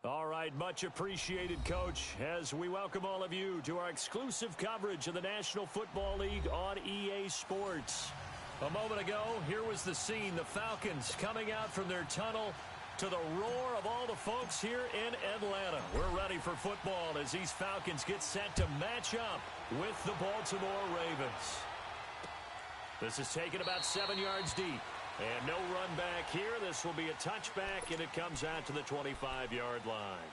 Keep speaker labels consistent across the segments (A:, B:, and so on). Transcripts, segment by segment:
A: All right, much appreciated, Coach, as we welcome all of you to our exclusive coverage of the National Football League on EA Sports. A moment ago, here was the scene, the Falcons coming out from their tunnel to the roar of all the folks here in Atlanta. We're ready for football as these Falcons get set to match up with the Baltimore Ravens. This is taken about 7 yards deep. And no run back here. This will be a touchback, and it comes out to the 25-yard line.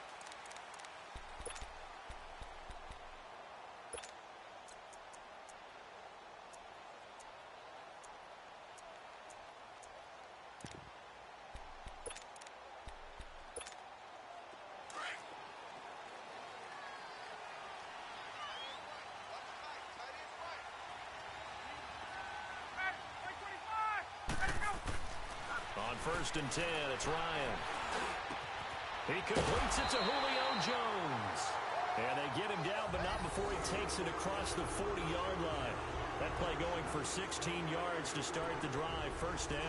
A: First and 10, it's Ryan. He completes it to Julio Jones. And they get him down, but not before he takes it across the 40-yard line. That play going for 16 yards to start the drive, first down.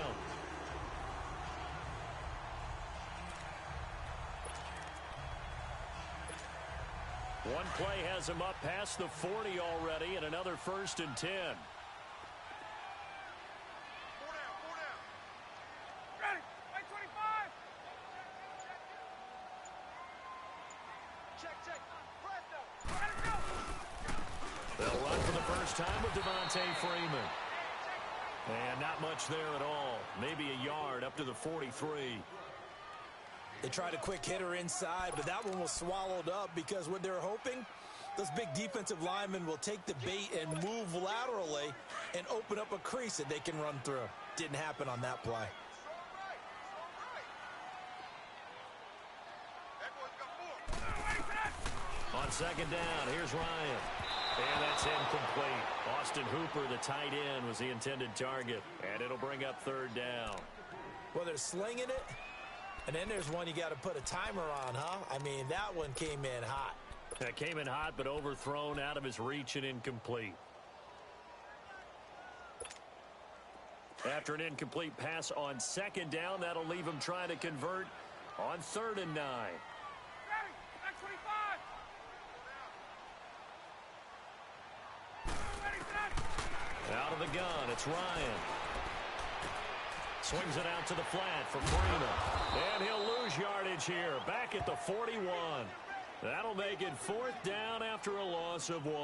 A: One play has him up past the 40 already, and another first and 10. Freeman. And not much there at all. Maybe a yard up to the 43.
B: They tried a quick hitter inside, but that one was swallowed up because what they're hoping, those big defensive linemen will take the bait and move laterally and open up a crease that they can run through. Didn't happen on that play.
A: On second down, here's Ryan. And that's incomplete. Austin Hooper, the tight end, was the intended target. And it'll bring up third down.
B: Well, they're slinging it. And then there's one you got to put a timer on, huh? I mean, that one came in hot.
A: That came in hot, but overthrown, out of his reach, and incomplete. After an incomplete pass on second down, that'll leave him trying to convert on 3rd and 9. Out of the gun, it's Ryan. Swings it out to the flat for Freeman. And he'll lose yardage here, back at the 41. That'll make it 4th down after a loss of 1.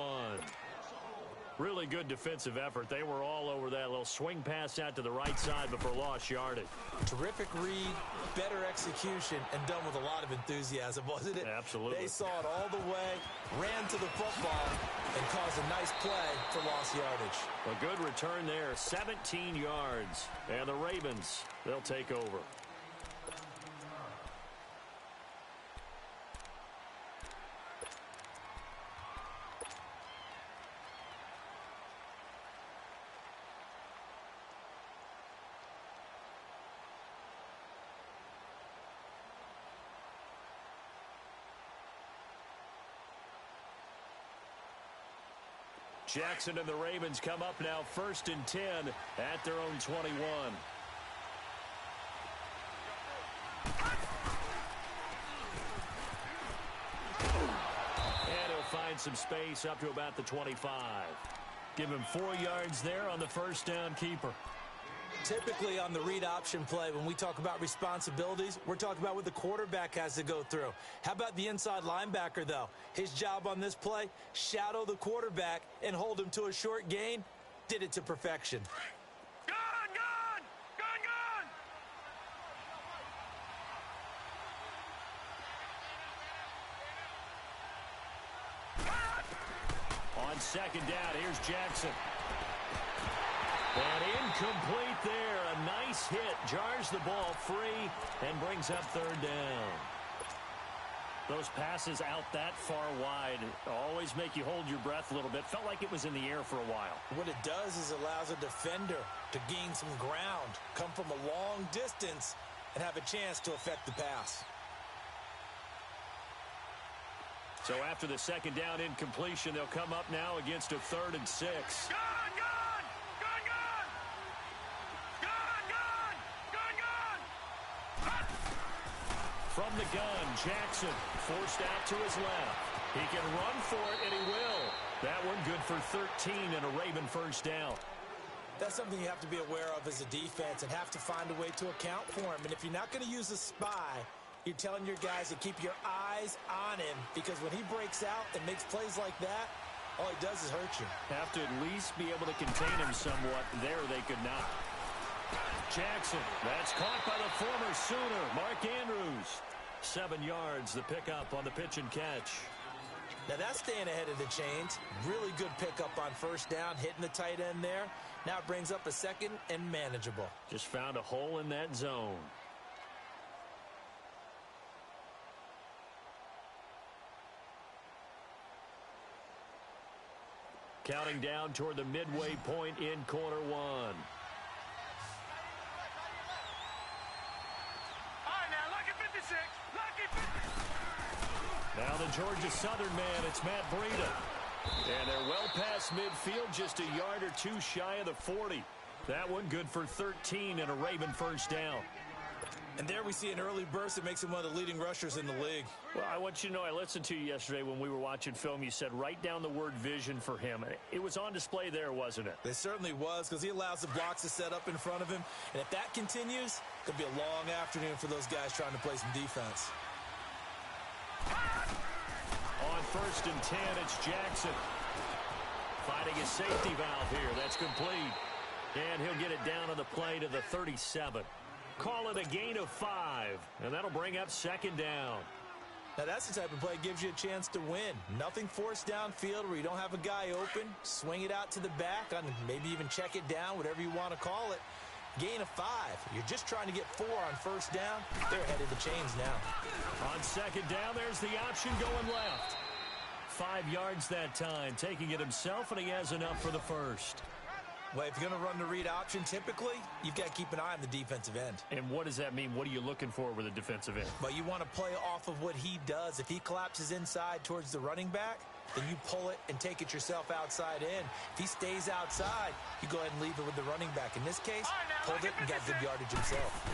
A: Really good defensive effort. They were all over that little swing pass out to the right side before lost yardage.
B: Terrific read, better execution, and done with a lot of enthusiasm, wasn't it?
A: Absolutely.
B: They saw it all the way, ran to the football, and caused a nice play for lost yardage.
A: A good return there, 17 yards. And the Ravens, they'll take over. Jackson and the Ravens come up now 1st and 10 at their own 21. And he'll find some space up to about the 25. Give him 4 yards there on the first down keeper.
B: Typically on the read option play, when we talk about responsibilities, we're talking about what the quarterback has to go through. How about the inside linebacker, though? His job on this play, shadow the quarterback and hold him to a short gain. Did it to perfection. On second down, here's Jackson. And incomplete there. A nice hit. Jars the ball free and brings up 3rd down. Those passes out that far wide always make you hold your breath a little bit. Felt like it was in the air for a while. What it does is allows a defender to gain some ground, come from a long distance, and have a chance to affect the pass.
A: So after the second down incompletion, they'll come up now against a 3rd and 6. From from the gun. Jackson forced out to his left. He can run for it, and he will. That one good for 13 and a Raven first down.
C: That's something you have to be aware of as a defense and have to find a way to account for him. And if you're not going to use a spy, you're telling your guys to keep your eyes on him, because when he breaks out and makes plays like that, all he does is hurt you.
A: Have to at least be able to contain him somewhat. There they could not. Jackson, that's caught by the former Sooner, Mark Andrews. 7 yards, the pickup on the pitch and catch.
C: Now that's staying ahead of the chains. Really good pickup on first down, hitting the tight end there. Now it brings up a second and manageable.
A: Just found a hole in that zone. Counting down toward the midway point in quarter one. Now the Georgia Southern man, it's Matt Breida. And they're well past midfield, just a yard or two shy of the 40. That one good for 13 and a Raven first down.
C: And there we see an early burst that makes him one of the leading rushers in the league.
A: Well, I want you to know, I listened to you yesterday when we were watching film. You said write down the word vision for him. It was on display there, wasn't it?
C: It certainly was, because he allows the blocks to set up in front of him. And if that continues, it could be a long afternoon for those guys trying to play some defense.
A: On first and 10, it's Jackson. Finding his safety valve here. That's complete. And he'll get it down on the play to the 37. Call it a gain of 5, and that'll bring up second down.
C: Now that's the type of play that gives you a chance to win. Nothing forced downfield where you don't have a guy open. Swing it out to the back, on maybe even check it down, whatever you want to call it. Gain of 5. You're just trying to get 4 on first down. They're ahead of the chains now.
A: On second down, there's the option going left. 5 yards that time, taking it himself, and he has enough for the first.
C: Well, if you're going to run the read option, typically, you've got to keep an eye on the defensive end.
A: And what does that mean? What are you looking for with a defensive end?
C: Well, you want to play off of what he does. If he collapses inside towards the running back, then you pull it and take it yourself outside in. If he stays outside, you go ahead and leave it with the running back. In this case, pulled it and got good yardage himself.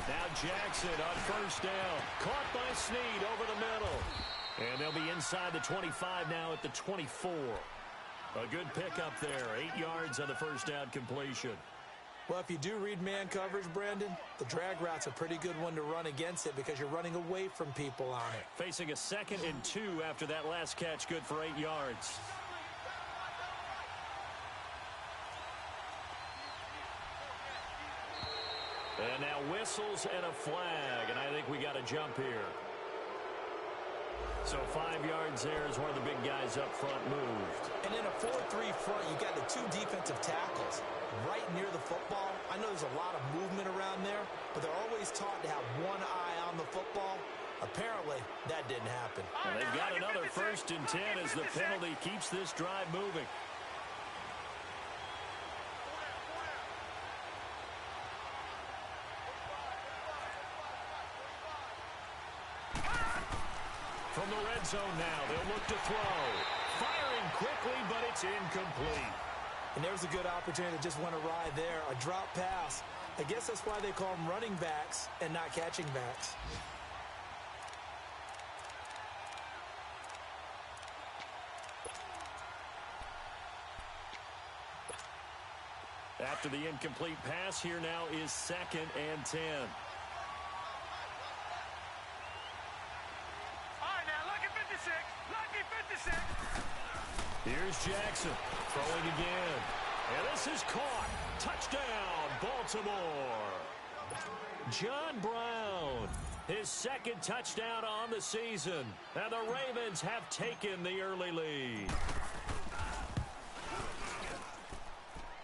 A: Now Jackson on first down. Caught by Snead over the middle. And they'll be inside the 25 now at the 24. A good pickup there. 8 yards on the first down completion.
C: Well, if you do read man coverage, Brandon, the drag route's a pretty good one to run against it because you're running away from people on it.
A: Facing a 2nd and 2 after that last catch, good for 8 yards. And now whistles and a flag, and I think we got a jump here. So 5 yards there as one of the big guys up front moved.
C: And in a 4-3 front, you got the 2 defensive tackles right near the football. I know there's a lot of movement around there, but they're always taught to have one eye on the football. Apparently, that didn't happen.
A: And they've got another 1st and 10 as the penalty keeps this drive moving. From the red zone now, they'll look to throw. Firing quickly, but it's incomplete.
C: And there's a good opportunity that just went awry there. A drop pass. I guess that's why they call them running backs and not catching backs.
A: After the incomplete pass, here now is 2nd and 10. Here's Jackson throwing again. And this is caught. Touchdown, Baltimore. John Brown, his 2nd touchdown on the season. And the Ravens have taken the early lead.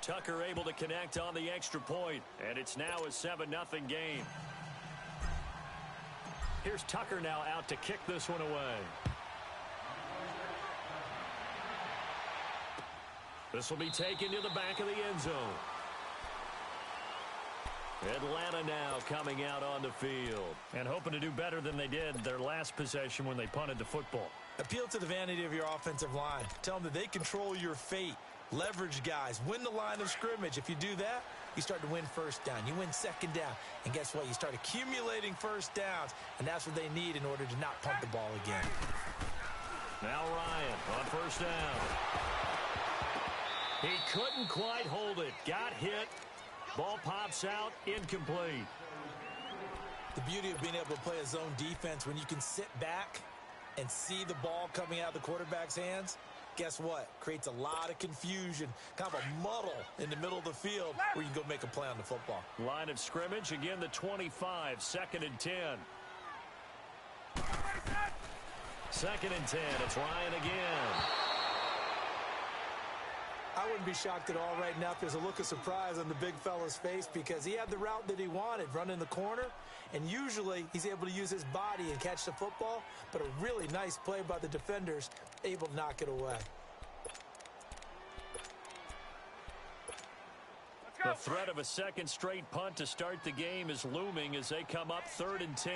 A: Tucker able to connect on the extra point, and it's now a 7-0 game. Here's Tucker now out to kick this one away. This will be taken to the back of the end zone. Atlanta now coming out on the field and hoping to do better than they did their last possession when they punted the football.
C: Appeal to the vanity of your offensive line. Tell them that they control your fate. Leverage guys. Win the line of scrimmage. If you do that, you start to win first down. You win second down. And guess what? You start accumulating first downs. And that's what they need in order to not punt the ball again.
A: Now Ryan on first down. He couldn't quite hold it. Got hit. Ball pops out. Incomplete.
C: The beauty of being able to play a zone defense when you can sit back and see the ball coming out of the quarterback's hands, guess what? Creates a lot of confusion, kind of a muddle in the middle of the field where you can go make a play on the football.
A: Line of scrimmage, again the 25, 2nd and 10. 2nd and 10, it's Ryan again.
C: I wouldn't be shocked at all right now if there's a look of surprise on the big fella's face because he had the route that he wanted, running the corner, and usually he's able to use his body and catch the football, but a really nice play by the defenders, able to knock it away.
A: The threat of a second straight punt to start the game is looming as they come up 3rd and 10.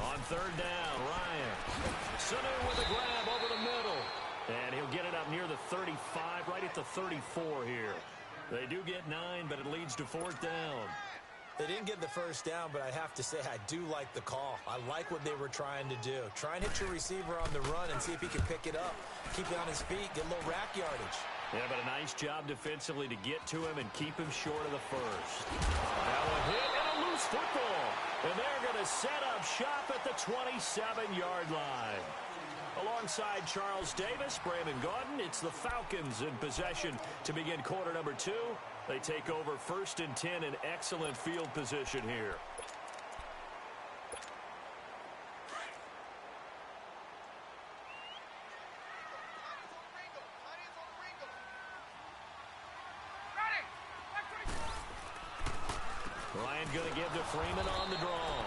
A: On 3rd down, Ryan. Sanu with a grab over the middle. And he'll get it up near the 35, right at the 34 here. They do get 9, but it leads to 4th down.
C: They didn't get the first down, but I have to say I do like the call. I like what they were trying to do. Try and hit your receiver on the run and see if he can pick it up. Keep it on his feet, get a little rack yardage.
A: Yeah, but a nice job defensively to get to him and keep him short of the first. Now a hit and a loose football. And they're going to set up shop at the 27-yard line. Alongside Charles Davis, Brandon Gaudin, it's the Falcons in possession to begin quarter number 2. They take over 1st and 10 in excellent field position here. Ryan going to give to Freeman on the draw.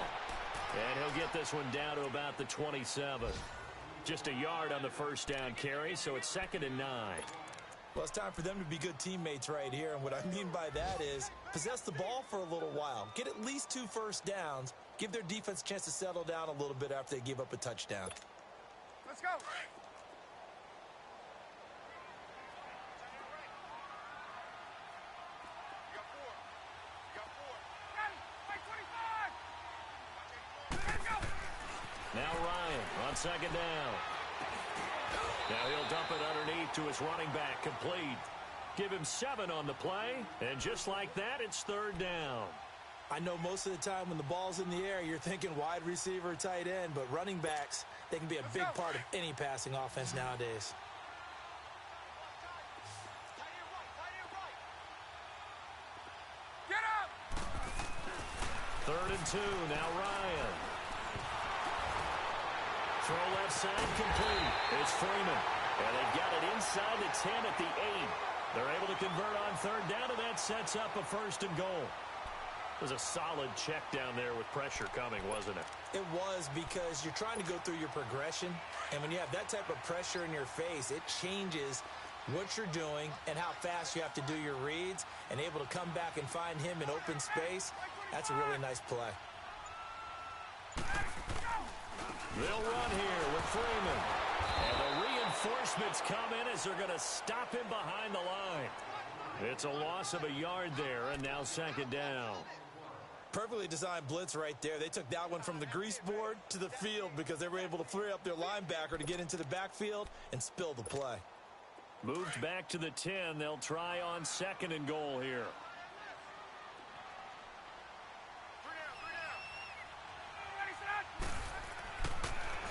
A: And he'll get this one down to about the 27. Just a yard on the first down carry, so it's 2nd and 9.
C: Well, it's time for them to be good teammates right here. And what I mean by that is possess the ball for a little while. Get at least 2 first downs. Give their defense a chance to settle down a little bit after they give up a touchdown.
D: Let's go.
A: Now Ryan on 2nd down. Now he'll dump it underneath to his running back, complete. Give him 7 on the play, and just like that, it's 3rd down.
C: I know most of the time when the ball's in the air, you're thinking wide receiver, tight end, but running backs, they can be a big part of any passing offense nowadays.
D: Get up!
A: 3rd and 2, now Ryan. Throw left side, complete. It's Freeman. And they've got it inside the 10 at the 8. They're able to convert on 3rd down, and that sets up a 1st and goal. It was a solid check down there with pressure coming, wasn't it?
C: It was, because you're trying to go through your progression, and when you have that type of pressure in your face, it changes what you're doing and how fast you have to do your reads, and able to come back and find him in open space. That's a really nice play.
A: They'll run here with Freeman. And the reinforcements come in as they're going to stop him behind the line. It's a loss of a yard there, and now 2nd down.
C: Perfectly designed blitz right there. They took that one from the grease board to the field because they were able to free up their linebacker to get into the backfield and spill the play.
A: Moved back to the 10. They'll try on 2nd and goal here.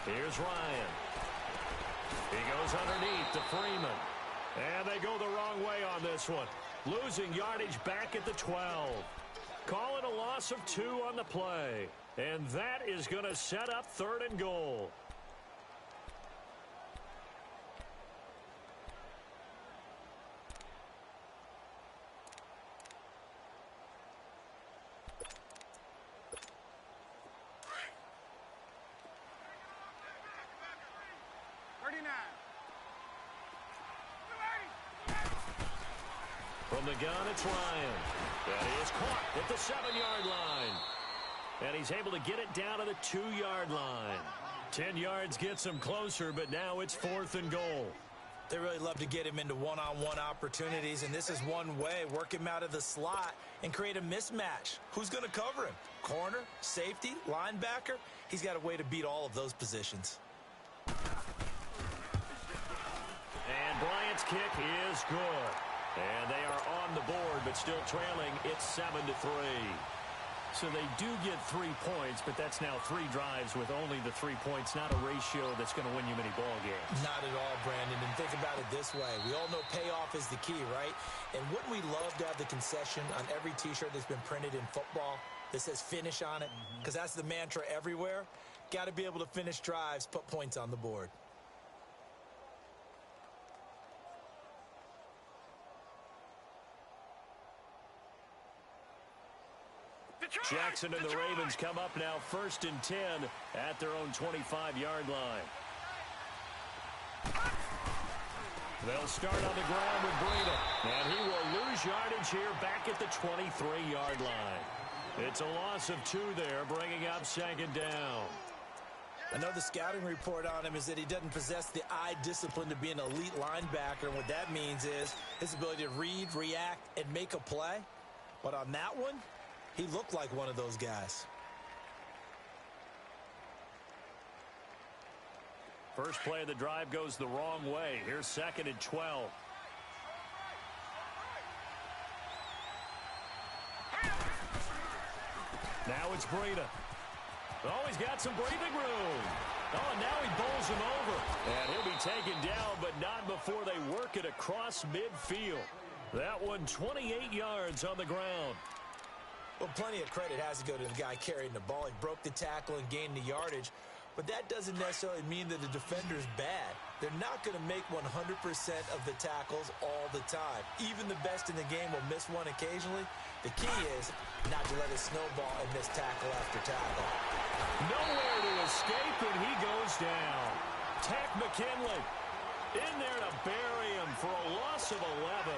A: Here's Ryan. He goes underneath to Freeman. And they go the wrong way on this one. Losing yardage back at the 12. Call it a loss of 2 on the play. And that is going to set up 3rd and goal. From the gun, it's Ryan. And he is caught at the 7-yard line. And he's able to get it down to the 2-yard line. 10 yards gets him closer, but now it's 4th and goal.
C: They really love to get him into one-on-one opportunities, and this is one way. Work him out of the slot and create a mismatch. Who's going to cover him? Corner, safety, linebacker? He's got a way to beat all of those positions.
A: And Bryant's kick is good. And they are on the board, but still trailing. It's 7-3. So they do get 3 points, but that's now 3 drives with only the 3 points, not a ratio that's going to win you many ball games.
C: Not at all, Brandon. And think about it this way. We all know payoff is the key, right? And wouldn't we love to have the concession on every T-shirt that's been printed in football that says finish on it? Because that's the mantra everywhere. Got to be able to finish drives, put points on the board.
A: Jackson and the Ravens come up now 1st and 10 at their own 25-yard line. They'll start on the ground with Breida, and he will lose yardage here back at the 23-yard line. It's a loss of 2 there, bringing up 2nd down.
C: I know the scouting report on him is that he doesn't possess the eye discipline to be an elite linebacker, and what that means is his ability to read, react, and make a play. But on that one, he looked like one of those guys.
A: First play of the drive goes the wrong way. Here's 2nd and 12. Now it's Breida. Oh, he's got some breathing room. Oh, and now he bowls him over. And he'll be taken down, but not before they work it across midfield. That one 28 yards on the ground.
C: Well, plenty of credit has to go to the guy carrying the ball. He broke the tackle and gained the yardage. But that doesn't necessarily mean that the defender's bad. They're not going to make 100% of the tackles all the time. Even the best in the game will miss one occasionally. The key is not to let it snowball and miss tackle after tackle.
A: Nowhere to escape, and he goes down. Tech McKinley in there to bury him for a loss of 11.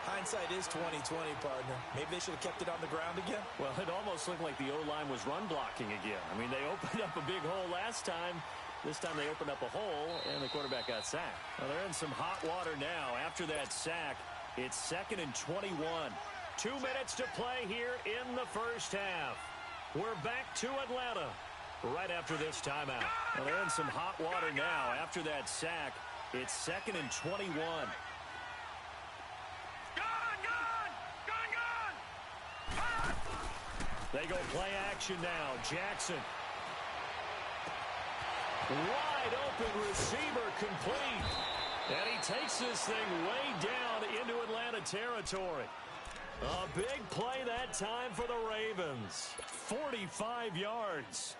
C: Hindsight is 20/20, partner. Maybe they should have kept it on the ground again.
A: Well, it almost looked like the O-line was run blocking again. I mean, they opened up a big hole last time. This time they opened up a hole, and the quarterback got sacked. Well, they're in some hot water now. After that sack, it's 2nd and 21. 2 minutes to play here in the first half. We're back to Atlanta right after this timeout. Well, they're in some hot water now. After that sack, it's 2nd and 21. They go play action now. Jackson. Wide open receiver complete. And he takes this thing way down into Atlanta territory. A big play that time for the Ravens. 45 yards.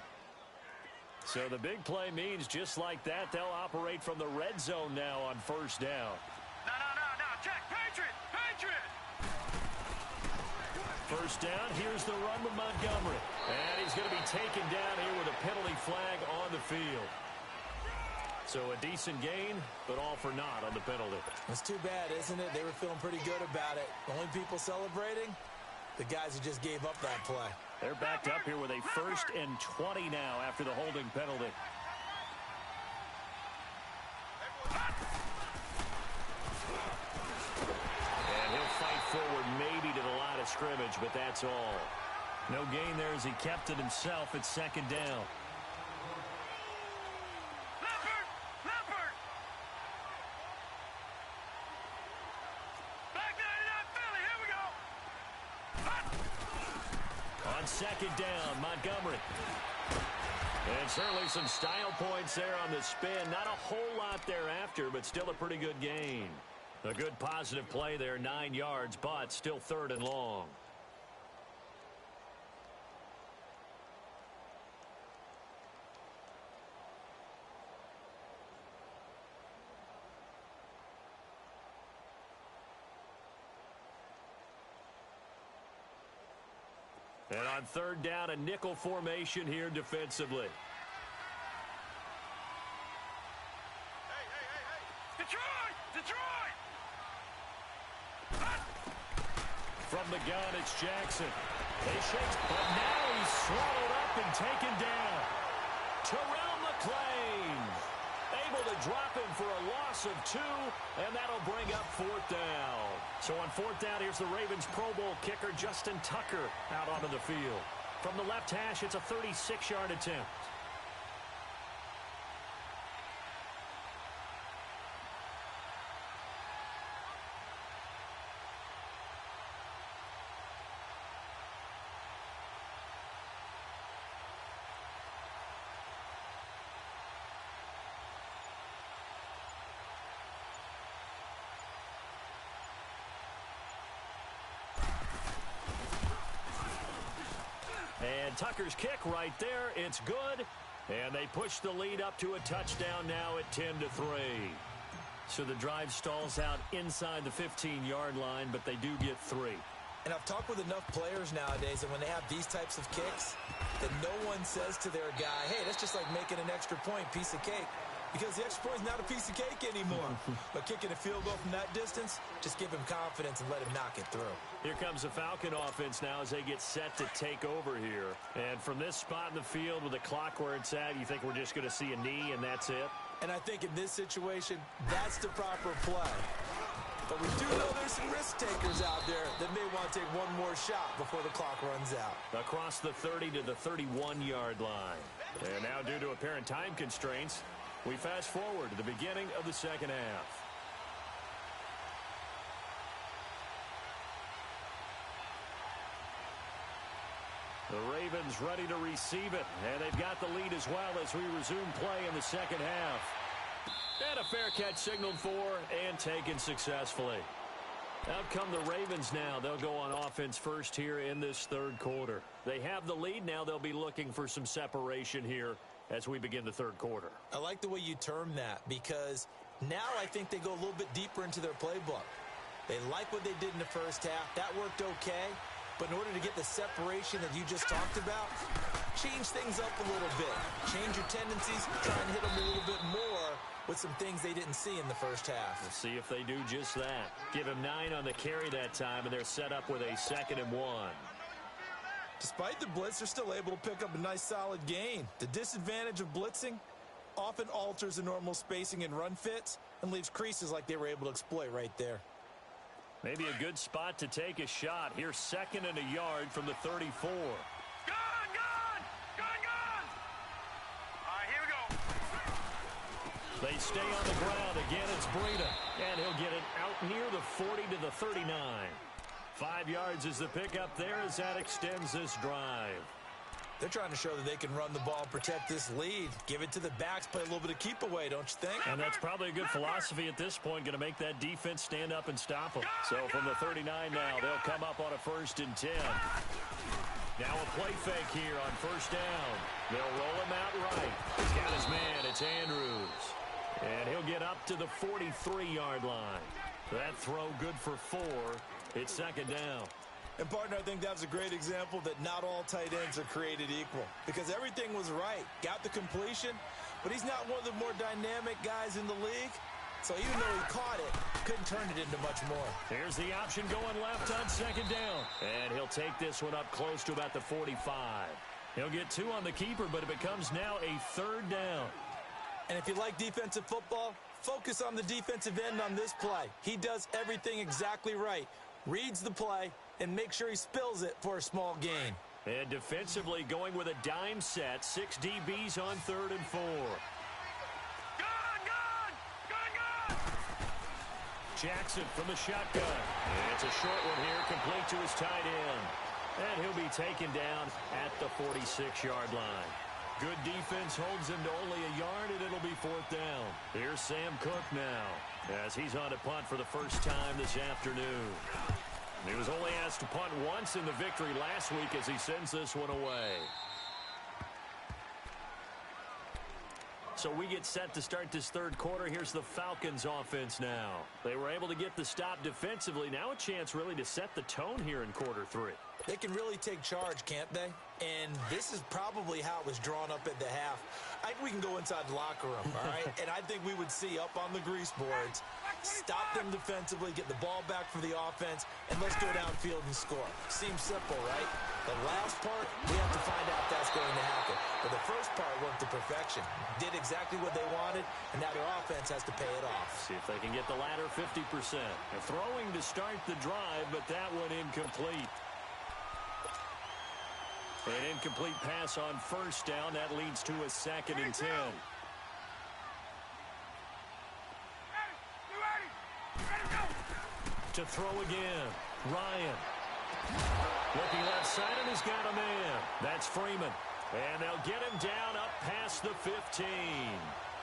A: So the big play means just like that, they'll operate from the red zone now on 1st down.
D: No. Check. Patriot.
A: 1st down, here's the run with Montgomery. And he's going to be taken down here with a penalty flag on the field. So a decent gain, but all for naught on the penalty.
C: It's too bad, isn't it? They were feeling pretty good about it. Only people celebrating, the guys who just gave up that play.
A: They're backed up here with a 1st and 20 now after the holding penalty. Forward maybe to the line of scrimmage, but that's all. No gain there as he kept it himself. It's 2nd down.
D: Leopard! Back 99 Philly, here we go!
A: On 2nd down, Montgomery. And certainly some style points there on the spin. Not a whole lot thereafter, but still a pretty good gain. A good positive play there, 9 yards, but still 3rd and long. And on 3rd down, a nickel formation here defensively.
D: Detroit!
A: From the gun, it's Jackson. They shake, but now he's swallowed up and taken down. Terrell McClain. able to drop him for a loss of 2, and that'll bring up 4th down. So on 4th down, here's the Ravens Pro Bowl kicker Justin Tucker out onto the field. From the left hash, it's a 36-yard attempt. And Tucker's kick right there. It's good. And they push the lead up to a touchdown now at 10-3. So the drive stalls out inside the 15-yard line, but they do get 3.
C: And I've talked with enough players nowadays that when they have these types of kicks, that no one says to their guy, hey, that's just like making an extra point, piece of cake. Because the extra point is not a piece of cake anymore. But kicking a field goal from that distance, just give him confidence and let him knock it through.
A: Here comes the Falcon offense now as they get set to take over here. And from this spot in the field with the clock where it's at, you think we're just going to see a knee and that's it?
C: And I think in this situation, that's the proper play. But we do know there's some risk takers out there that may want to take one more shot before the clock runs out.
A: Across the 30 to the 31-yard line. And now due to apparent time constraints, we fast forward to the beginning of the second half. The Ravens ready to receive it, and they've got the lead as well as we resume play in the second half. And a fair catch signaled for and taken successfully. Out come the Ravens now. They'll go on offense first here in this third quarter. They have the lead now. They'll be looking for some separation here as we begin the third quarter.
C: I like the way you term that because now I think they go a little bit deeper into their playbook. They like what they did in the first half. That worked okay. But in order to get the separation that you just talked about, change things up a little bit. Change your tendencies, try and hit them a little bit more with some things they didn't see in the first half.
A: We'll see if they do just that. Give him 9 on the carry that time, and they're set up with a 2nd and 1.
C: Despite the blitz, they're still able to pick up a nice solid gain. The disadvantage of blitzing often alters the normal spacing and run fits and leaves creases like they were able to exploit right there.
A: Maybe a good spot to take a shot. Here's 2nd and a yard from the 34.
D: Gone! Gone! Gone! Gone! All right, here we go.
A: They stay on the ground. Again, it's Breida. And he'll get it out near the 40 to the 39. 5 yards is the pickup there as that extends this drive.
C: They're trying to show that they can run the ball and protect this lead. Give it to the backs, play a little bit of keep away, don't you think?
A: And that's probably a good philosophy at this point, going to make that defense stand up and stop them. So from the 39 now, they'll come up on a 1st and 10. Now a play fake here on 1st down. They'll roll him out right. He's got his man. It's Andrews. And he'll get up to the 43-yard line. That throw good for 4. It's 2nd down.
C: And, partner, I think that was a great example that not all tight ends are created equal. Because everything was right. Got the completion, but he's not one of the more dynamic guys in the league. So even though he caught it, couldn't turn it into much more.
A: Here's the option going left on 2nd down. And he'll take this one up close to about the 45. He'll get 2 on the keeper, but it becomes now a 3rd down.
C: And if you like defensive football, focus on the defensive end on this play. He does everything exactly right. Reads the play and make sure he spills it for a small gain.
A: And defensively going with a dime set. 6 DBs on 3rd and 4.
D: Gone! Gone! Gone! Gone!
A: Jackson from the shotgun. And it's a short one here, complete to his tight end. And he'll be taken down at the 46-yard line. Good defense holds him to only a yard, and it'll be 4th down. Here's Sam Cook now, as he's on to punt for the first time this afternoon. He was only asked to punt once in the victory last week as he sends this one away. So we get set to start this third quarter. Here's the Falcons offense now. They were able to get the stop defensively. Now a chance really to set the tone here in quarter 3.
C: They can really take charge, can't they? And this is probably how it was drawn up at the half. I think we can go inside the locker room, all right? And I think we would see up on the grease boards, stop them defensively, get the ball back for the offense, and let's go downfield and score. Seems simple, right? The last part, we have to find out if that's going to happen. But the The first part worked to perfection. Did exactly what they wanted, and now their offense has to pay it off.
B: See if they can get the latter 50%. They're throwing to start the drive, but that one incomplete. An incomplete pass on first down. That leads to a 2nd and 10. To throw again. Ryan. Looking left side, and he's got a man. That's Freeman. And they'll get him down up past the 15.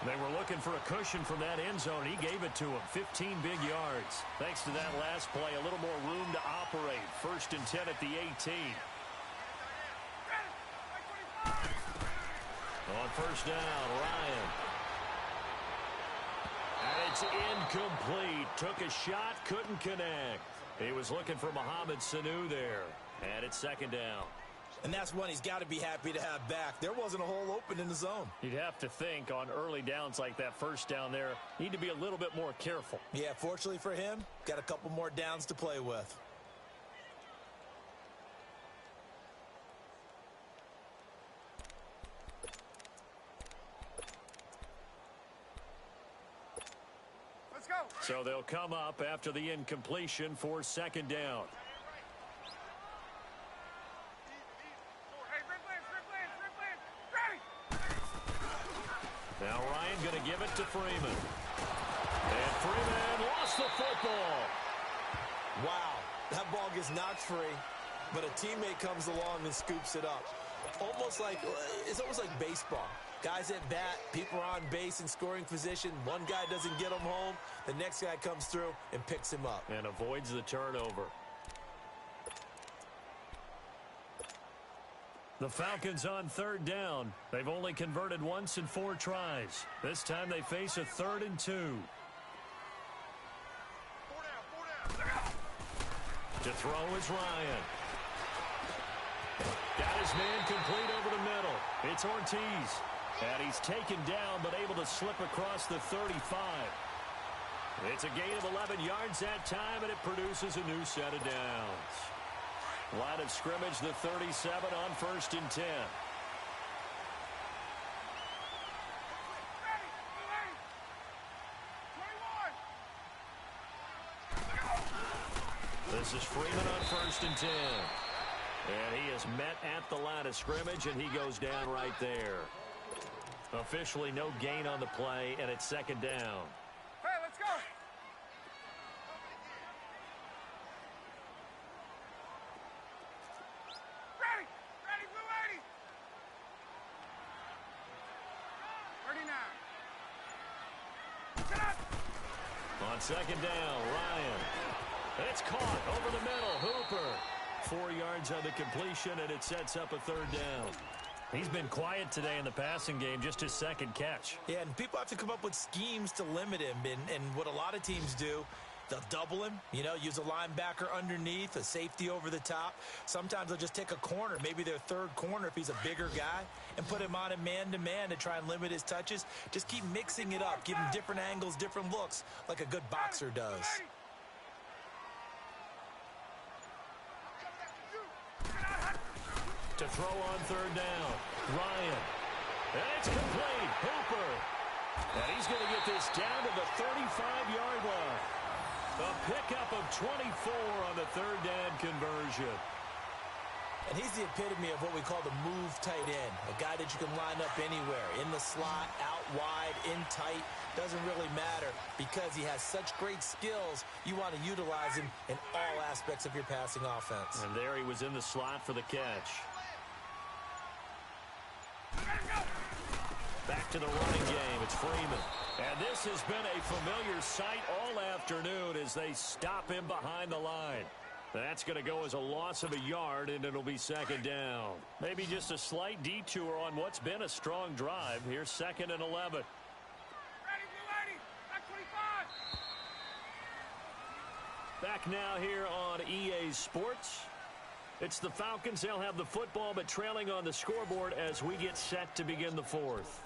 B: They were looking for a cushion from that end zone. He gave it to him. 15 big yards. Thanks to that last play, a little more room to operate. 1st and 10 at the 18. On first down, Ryan. And it's incomplete. Took a shot, couldn't connect. He was looking for Mohamed Sanu there. And it's 2nd down.
C: And that's one he's got to be happy to have back. There wasn't a hole open in the zone.
B: You'd have to think on early downs like that first down there, need to be a little bit more careful.
C: Yeah, fortunately for him, got a couple more downs to play with.
D: Let's go.
B: So they'll come up after the incompletion for 2nd down. Now Ryan going to give it to Freeman. And Freeman lost the football.
C: Wow, that ball gets knocked free, but a teammate comes along and scoops it up. It's almost like baseball. Guys at bat, people are on base in scoring position. One guy doesn't get him home. The next guy comes through and picks him up.
B: And avoids the turnover. The Falcons on 3rd down. They've only converted once in 4 tries. This time they face a 3rd and 2.
D: 4 down.
B: To throw is Ryan. Got his man complete over the middle. It's Ortiz. And he's taken down but able to slip across the 35. It's a gain of 11 yards that time, and it produces a new set of downs. Line of scrimmage, the 37 on 1st and 10. This is Freeman on 1st and 10. And he is met at the line of scrimmage, and he goes down right there. Officially no gain on the play, and it's 2nd down.
D: Hey, let's go. Ready, blue 80. 39. Get up.
B: On 2nd down, Ryan. It's caught over the middle. Hooper. 4 yards on the completion, and it sets up a 3rd down. He's been quiet today in the passing game, just his 2nd catch.
C: Yeah, and people have to come up with schemes to limit him. And what a lot of teams do, they'll double him, use a linebacker underneath, a safety over the top. Sometimes they'll just take a corner, maybe their 3rd corner if he's a bigger guy, and put him on a man-to-man to try and limit his touches. Just keep mixing it up, give him different angles, different looks, like a good boxer does.
B: To throw on 3rd down, Ryan. And it's complete. Hooper. And he's going to get this down to the 35-yard line. A pickup of 24 on the 3rd down conversion.
C: And he's the epitome of what we call the move tight end. A guy that you can line up anywhere. In the slot, out wide, in tight. Doesn't really matter because he has such great skills. You want to utilize him in all aspects of your passing offense.
B: And there he was in the slot for the catch. Back to the running game. It's Freeman. And this has been a familiar sight all afternoon as they stop him behind the line. That's going to go as a loss of a yard, and it'll be 2nd down. Maybe just a slight detour on what's been a strong drive. Here's 2nd and 11.
D: Ready, blue 80. Back 25.
B: Back now here on EA Sports. It's the Falcons. They'll have the football, but trailing on the scoreboard as we get set to begin the 4th.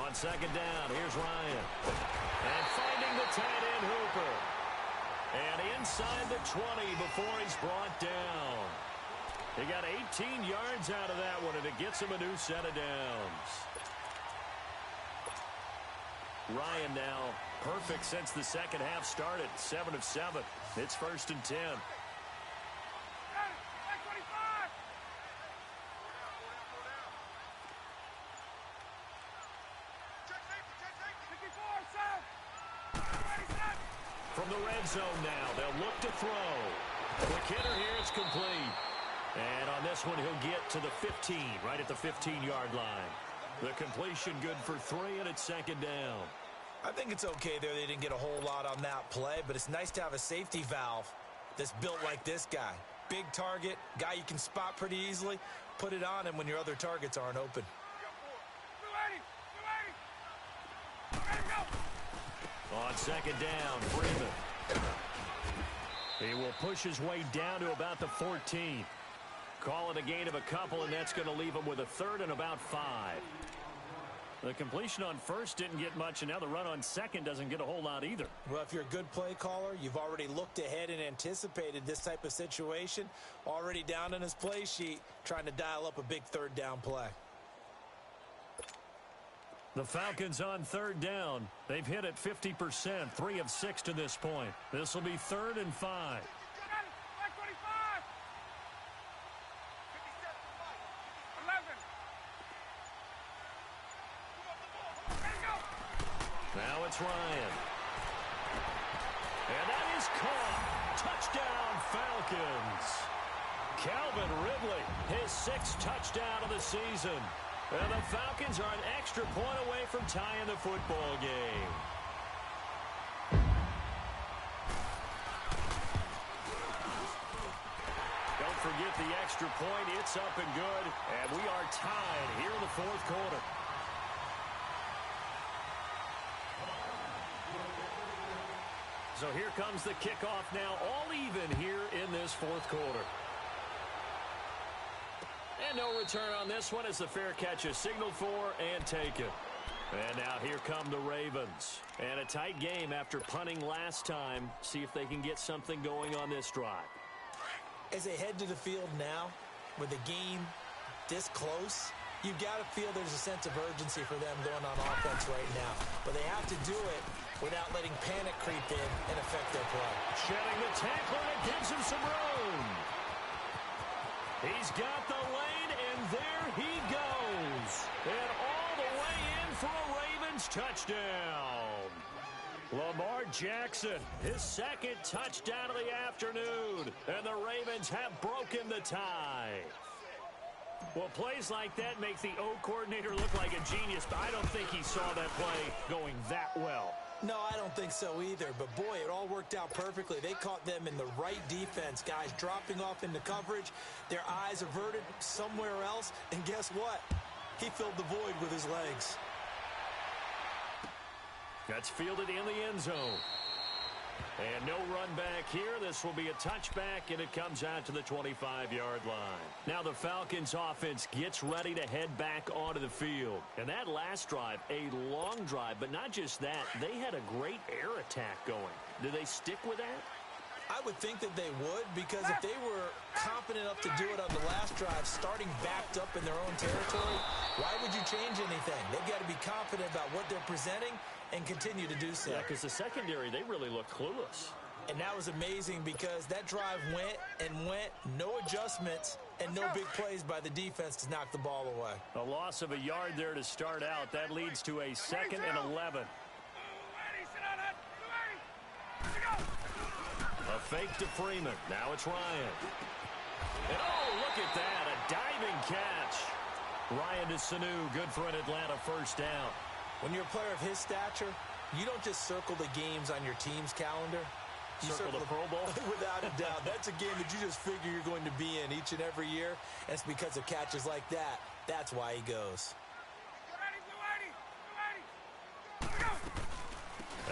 B: On second down, here's Ryan. And finding the tight end Hooper. And inside the 20 before he's brought down. He got 18 yards out of that one, and it gets him a new set of downs. Ryan now perfect since the second half started. 7 of 7. It's 1st and 10. From the red zone now, they'll look to throw. Quick hitter here, it's complete. And on this one, he'll get to the 15, right at the 15-yard line. The completion good for 3, and it's second down.
C: I think it's okay there. They didn't get a whole lot on that play, but it's nice to have a safety valve that's built like this guy. Big target, guy you can spot pretty easily. Put it on him when your other targets aren't open.
B: On second down, Freeman. He will push his way down to about the 14. Call it a gain of a couple, and that's going to leave him with a 3rd and about 5. The completion on first didn't get much, and now the run on second doesn't get a whole lot either.
C: Well, if you're a good play caller, you've already looked ahead and anticipated this type of situation. Already down in his play sheet, trying to dial up a big 3rd down play.
B: The Falcons on 3rd down. They've hit it 50%, 3 of 6 to this point. This will be 3rd and 5. Now it's Ryan. And that is caught. Touchdown, Falcons. Calvin Ridley, his 6th touchdown of the season. And the Falcons are an extra point away from tying the football game. Don't forget the extra point. It's up and good. And we are tied here in the 4th quarter. So here comes the kickoff now, all even here in this 4th quarter. And no return on this one as the fair catch is signaled for and taken. And now here come the Ravens. And a tight game after punting last time. See if they can get something going on this drive.
C: As they head to the field now, with the game this close, you've got to feel there's a sense of urgency for them going on offense right now. But they have to do it without letting panic creep in and affect their play.
B: Shedding the tackler, and it gives him some room. He's got the lane, and there he goes. And all the way in for a Ravens touchdown. Lamar Jackson, his 2nd touchdown of the afternoon. And the Ravens have broken the tie. Well, plays like that make the O coordinator look like a genius, but I don't think he saw that play going that well.
C: No, I don't think so either. But, boy, it all worked out perfectly. They caught them in the right defense. Guys dropping off into coverage, their eyes averted somewhere else. And guess what? He filled the void with his legs.
B: That's fielded in the end zone. And no run back here. This will be a touchback, and it comes out to the 25-yard line. Now the Falcons offense gets ready to head back onto the field. And that last drive, a long drive, but not just that. They had a great air attack going. Do they stick with that?
C: I would think that they would, because if they were confident enough to do it on the last drive, starting backed up in their own territory, why would you change anything? They've got to be confident about what they're presenting and continue to do so.
B: Yeah, because the secondary, they really look clueless.
C: And that was amazing because that drive went and went, no adjustments, and no big plays by the defense to knock the ball away.
B: A loss of a yard there to start out. That leads to a 2nd and 11. A fake to Freeman. Now it's Ryan. And oh, look at that. A diving catch. Ryan to Sanu. Good for an Atlanta 1st down.
C: When you're a player of his stature, you don't just circle the games on your team's calendar. You
B: circle the Pro Bowl?
C: Without a doubt. That's a game that you just figure you're going to be in each and every year. And it's because of catches like that. That's why he goes.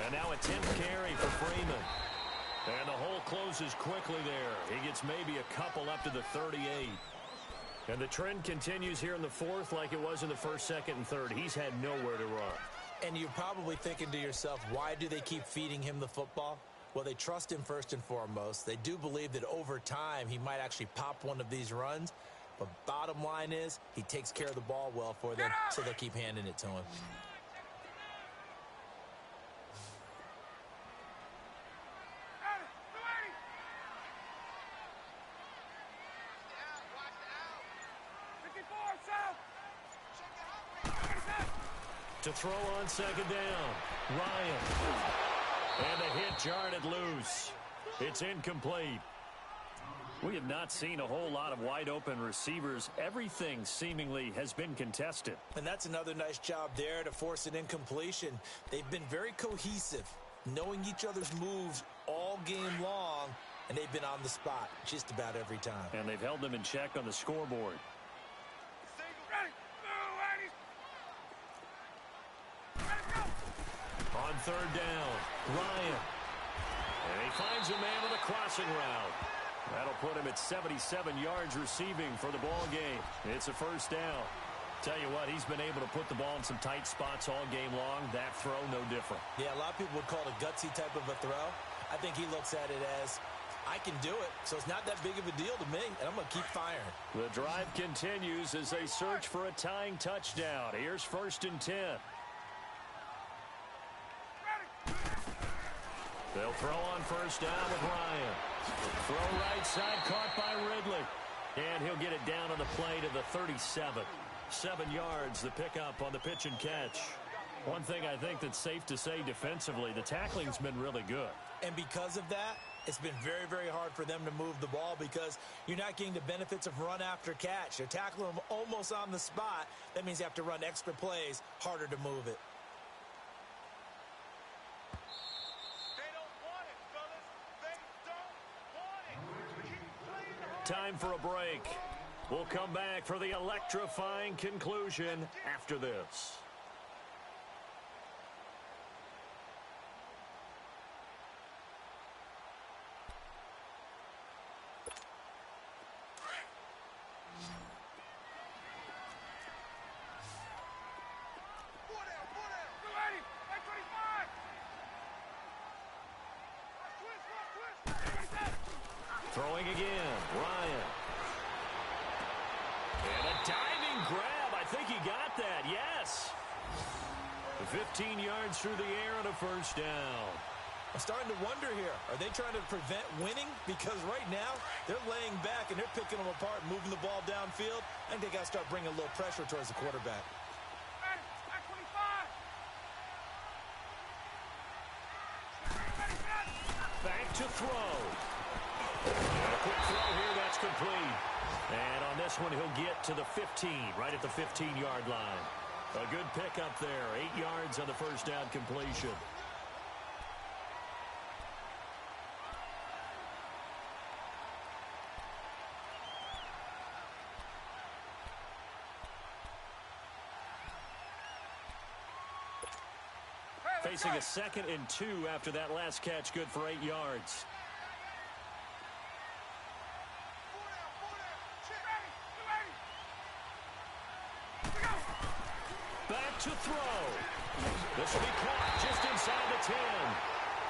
B: And now a 10th carry for Freeman. And the hole closes quickly there. He gets maybe a couple up to the 38.
A: And the trend continues here in the fourth like it was in the first, second, and third. He's had nowhere to run.
C: And you're probably thinking to yourself, why do they keep feeding him the football? Well, they trust him first and foremost. They do believe that over time he might actually pop one of these runs. But bottom line is he takes care of the ball well for them, so they'll keep handing it to him.
A: To throw on second down, Ryan. And the hit jarred it loose. It's incomplete. We have not seen a whole lot of wide-open receivers. Everything seemingly has been contested.
C: And that's another nice job there to force an incompletion. They've been very cohesive, knowing each other's moves all game long, and they've been on the spot just about every time.
A: And they've held them in check on the scoreboard. On third down, Ryan. And he finds a man with a crossing route. That'll put him at 77 yards receiving for the ball game. It's a first down. Tell you what, he's been able to put the ball in some tight spots all game long. That throw, no different.
C: Yeah, a lot of people would call it a gutsy type of a throw. I think he looks at it as, I can do it, so it's not that big of a deal to me, and I'm going to keep firing.
A: The drive continues as they search for a tying touchdown. Here's 1st and 10. They'll throw on first down with Ryan. Throw right side, caught by Ridley. And he'll get it down on the play to the 37. 7 yards, the pickup on the pitch and catch. One thing I think that's safe to say defensively, the tackling's been really good.
C: And because of that, it's been very, very hard for them to move the ball because you're not getting the benefits of run after catch. They're tackling them almost on the spot. That means you have to run extra plays, harder to move it.
A: Time for a break. We'll come back for the electrifying conclusion after this. Throwing again, Ryan. And a diving grab. I think he got that, yes. 15 yards through the air on a first down.
C: I'm starting to wonder here. Are they trying to prevent winning? Because right now, they're laying back and they're picking them apart, moving the ball downfield. I think they got to start bringing a little pressure towards the quarterback.
A: Back to throw. And a quick throw here, that's complete. And on this one, he'll get to the 15, right at the 15-yard line. A good pickup there, 8 yards on the first down completion. Facing a 2nd and 2 after that last catch, good for 8 yards. Back to throw. This will be caught just inside the 10.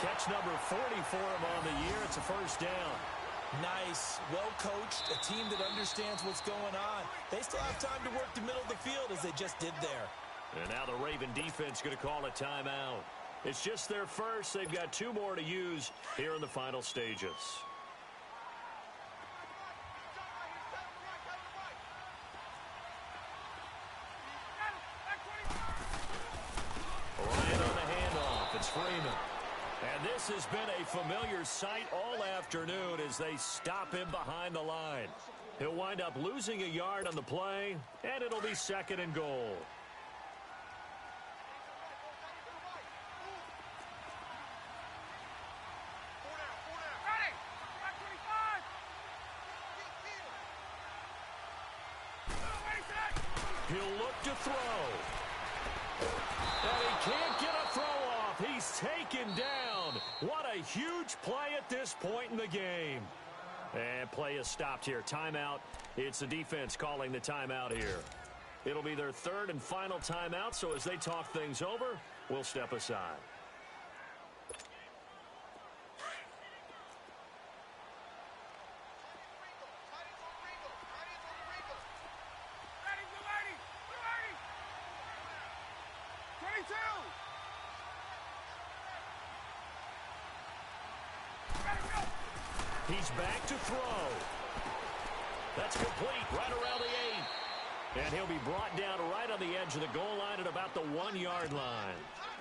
A: Catch number 40 for him on the year. It's a first down.
C: Nice, well coached, a team that understands what's going on. They still have time to work the middle of the field as they just did there.
A: And now the Raven defense going to call a timeout. It's just their first. They've got 2 more to use here in the final stages. Ryan on the handoff. It's Freeman. And this has been a familiar sight all afternoon as they stop him behind the line. He'll wind up losing a yard on the play, and it'll be 2nd and goal. He'll look to throw. And he can't get a throw off. He's taken down. What a huge play at this point in the game. And play is stopped here. Timeout It's the defense calling the timeout here. It'll be their third and final timeout, so as they talk things over, we'll step aside.
D: Ready, Blue 80! Blue 80! 22! Ready, go!
A: He's back to throw. That's complete right around the 8. And he'll be brought down right on the edge of the goal line at about the 1-yard line.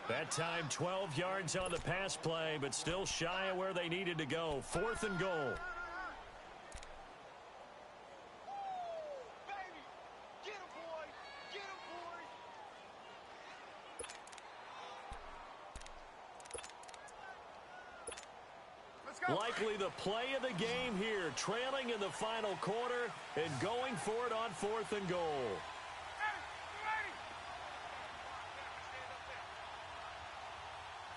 A: That time 12 yards on the pass play, but still shy of where they needed to go. 4th and goal.
D: Baby! Get him, boy! Get him, boy! Let's go!
A: Likely the play of the game here, trailing in the final quarter and going for it on 4th and goal.
D: Ready,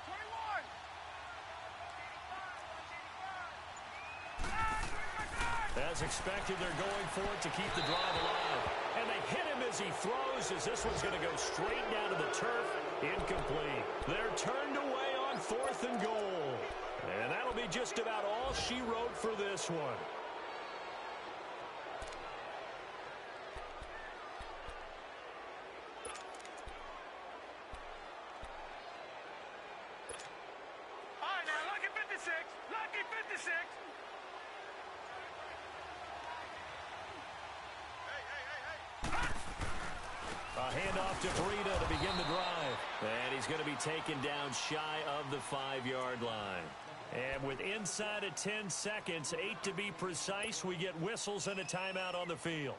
D: Blue 80! 21!
A: As expected, they're going for it to keep the drive alive. And they hit him as he throws, as this one's going to go straight down to the turf. Incomplete. They're turned away on 4th and goal. And that'll be just about all she wrote for this one.
D: All right, now, lucky 56! Lucky 56!
A: A handoff to Breida to begin the drive. And he's going to be taken down shy of the 5-yard line. And with inside of 10 seconds, 8 to be precise, we get whistles and a timeout on the field.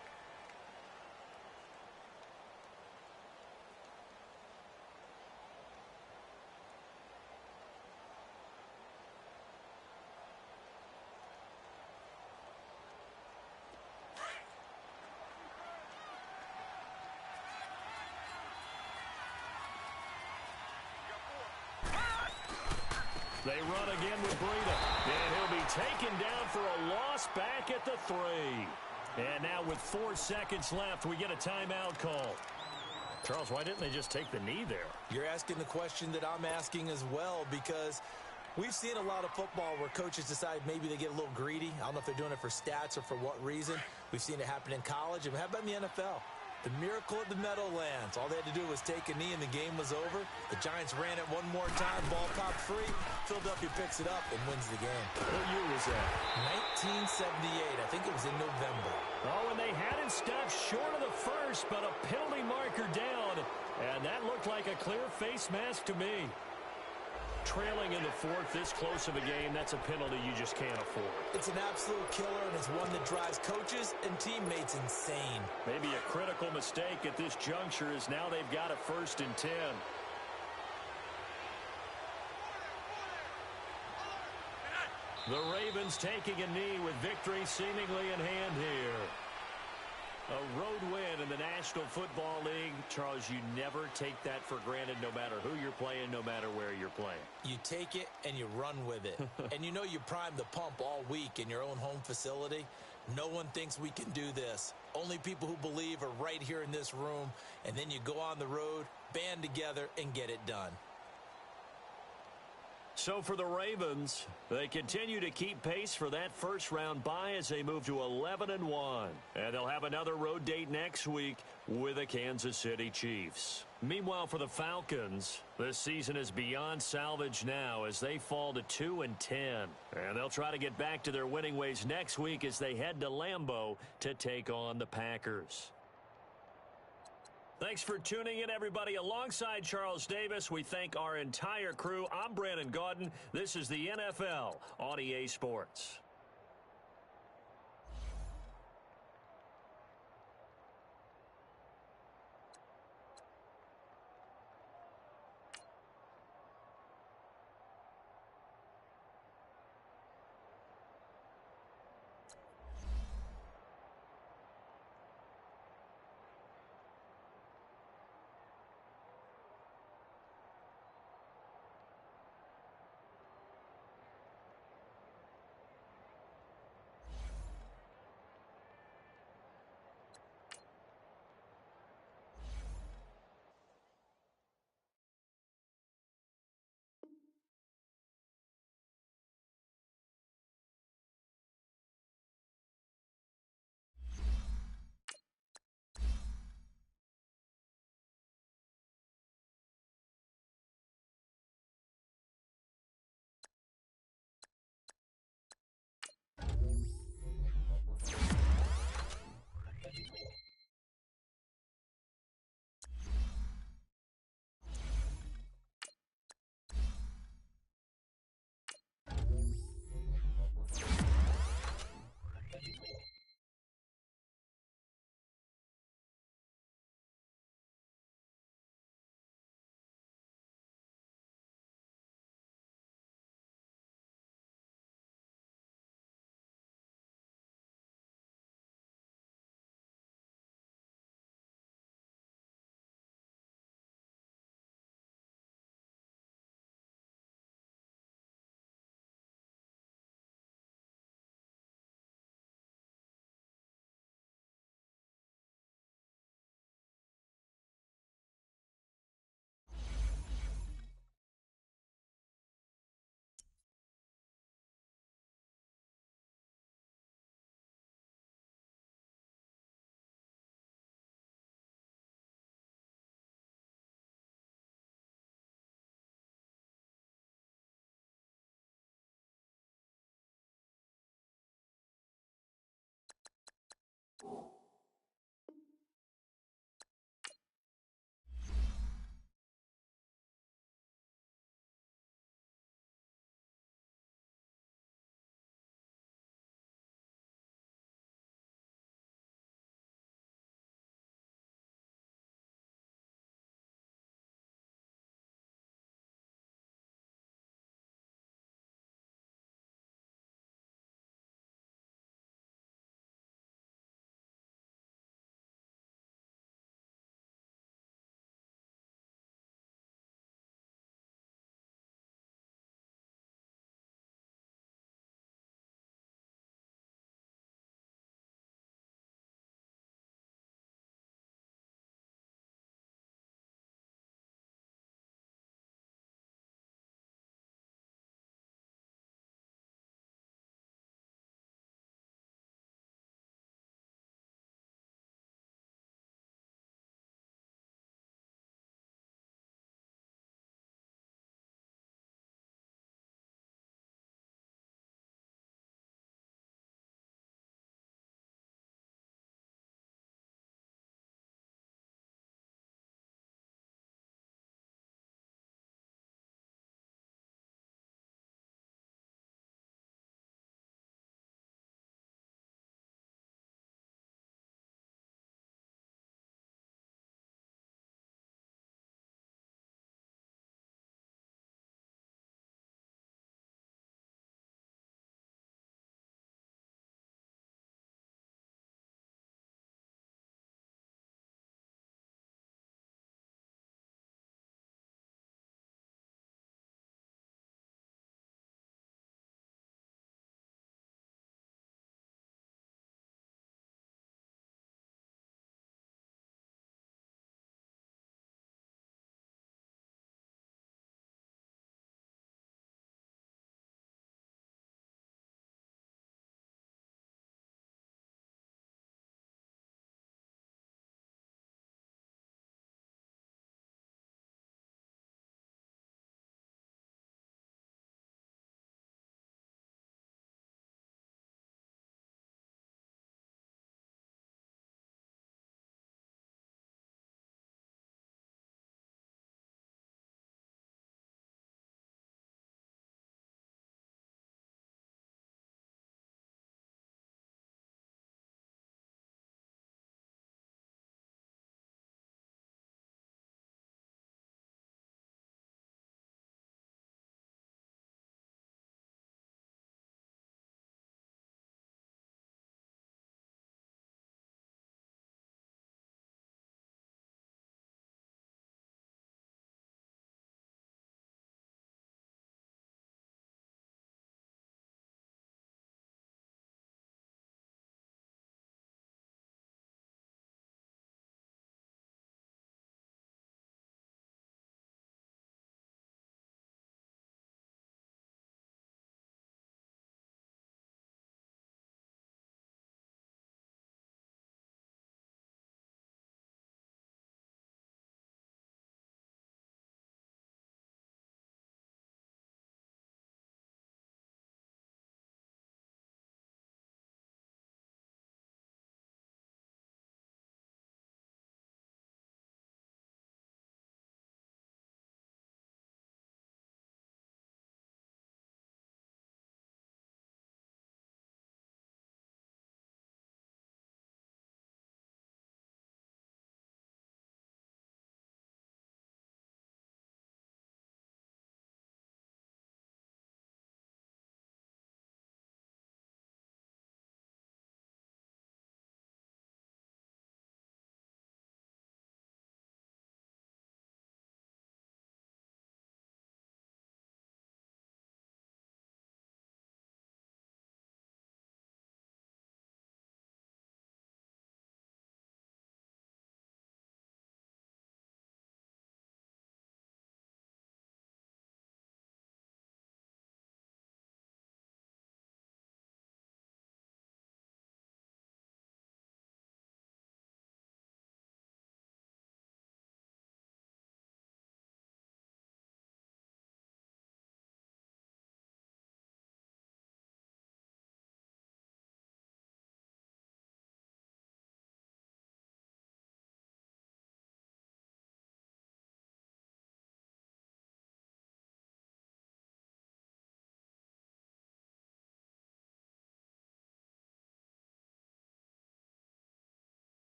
A: They run again with Breida. And he'll be taken down for a loss back at the 3. And now with 4 seconds left, we get a timeout call. Charles, why didn't they just take the knee there?
C: You're asking the question that I'm asking as well, because we've seen a lot of football where coaches decide maybe they get a little greedy. I don't know if they're doing it for stats or for what reason. We've seen it happen in college, and how about in the NFL? The miracle at the Meadowlands. All they had to do was take a knee and the game was over. The Giants ran it one more time, ball popped free. Philadelphia picks it up and wins the game.
A: What year was that?
C: 1978. I think it was in November.
A: Oh, and they had it stopped short of the first, but a penalty marker down. And that looked like a clear face mask to me. Trailing in the 4th, this close of a game, that's a penalty you just can't afford.
C: It's an absolute killer, and it's one that drives coaches and teammates insane.
A: Maybe a critical mistake at this juncture is now they've got a 1st and 10. The Ravens taking a knee with victory seemingly in hand here. A road win in the National Football League. Charles, you never take that for granted no matter who you're playing, no matter where you're playing.
C: You take it and you run with it. And you know you primed the pump all week in your own home facility. No one thinks we can do this. Only people who believe are right here in this room. And then you go on the road, band together, and get it done.
A: So for the Ravens, they continue to keep pace for that first-round bye as they move to 11-1. And they'll have another road date next week with the Kansas City Chiefs. Meanwhile, for the Falcons, this season is beyond salvage now as they fall to 2-10. And they'll try to get back to their winning ways next week as they head to Lambeau to take on the Packers. Thanks for tuning in, everybody. Alongside Charles Davis, we thank our entire crew. I'm Brandon Gaudin. This is the NFL on EA Sports.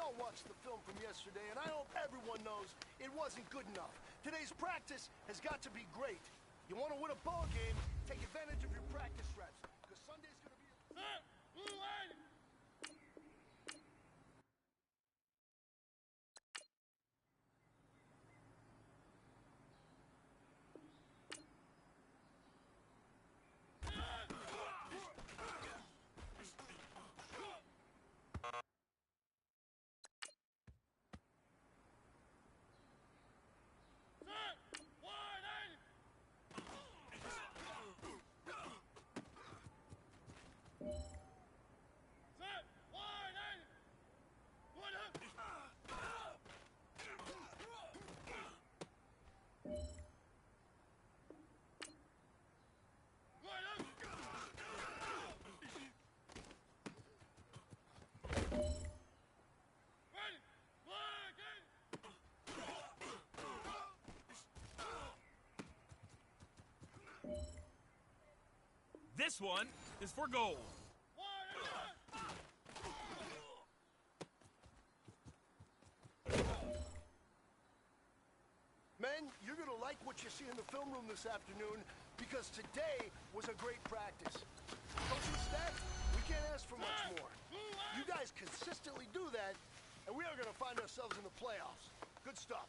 E: all watched the film from yesterday, and I hope everyone knows it wasn't good enough. Today's practice has got to be great. You want to win a ball game, take advantage of your practice reps, because Sunday's going to be...
F: This one is for goal.
E: Men, you're going to like what you see in the film room this afternoon because today was a great practice. Coaching staff, we can't ask for much more. You guys consistently do that, and we are going to find ourselves in the playoffs. Good stuff.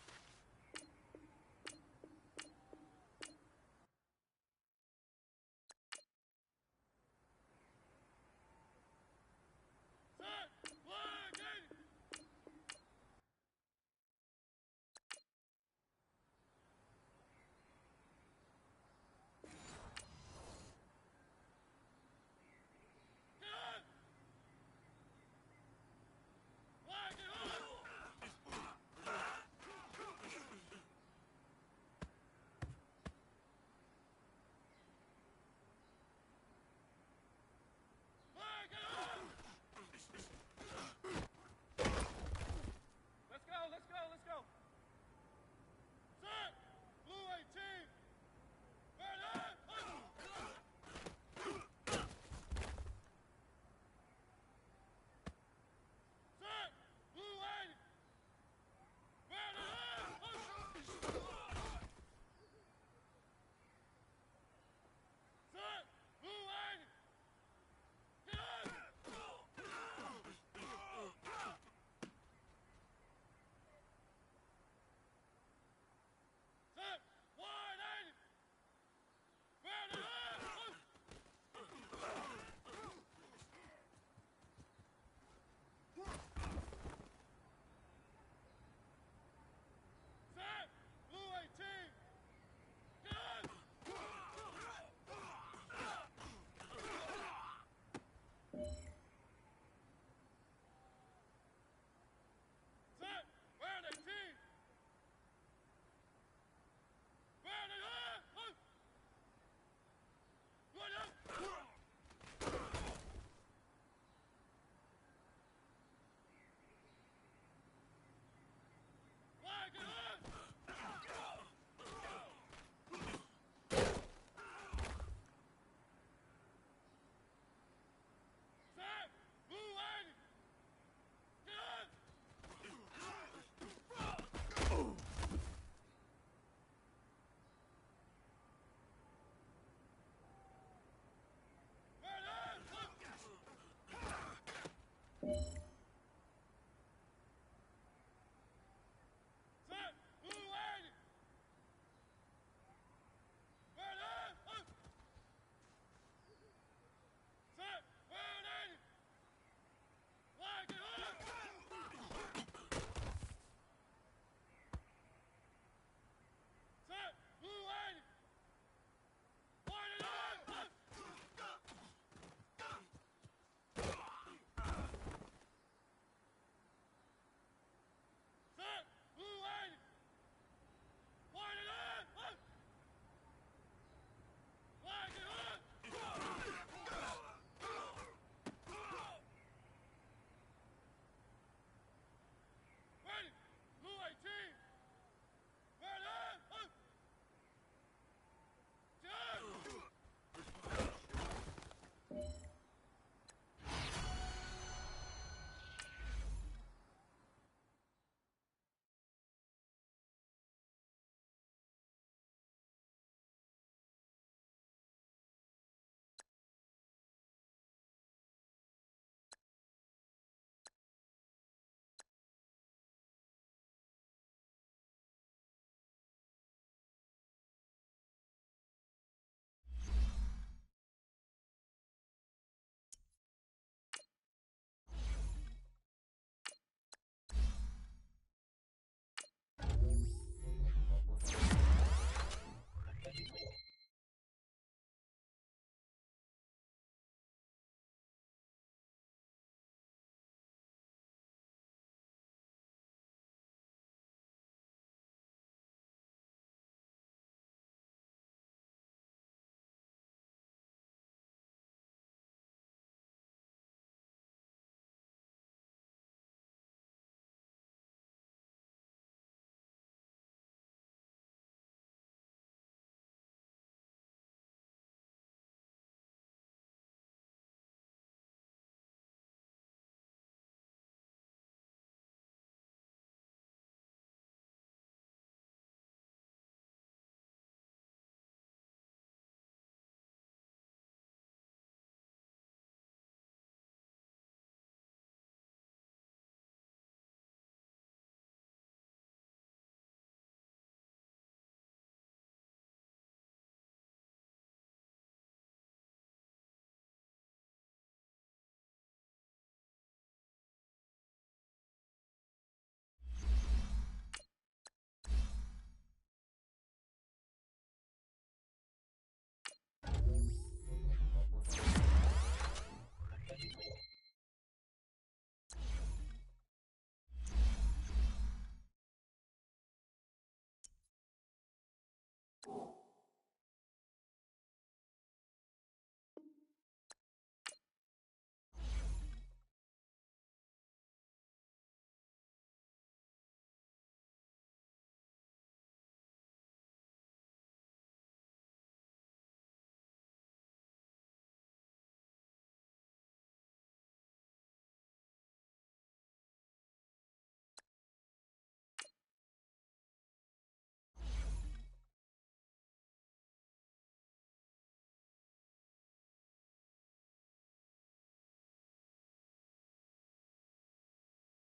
A: Bye.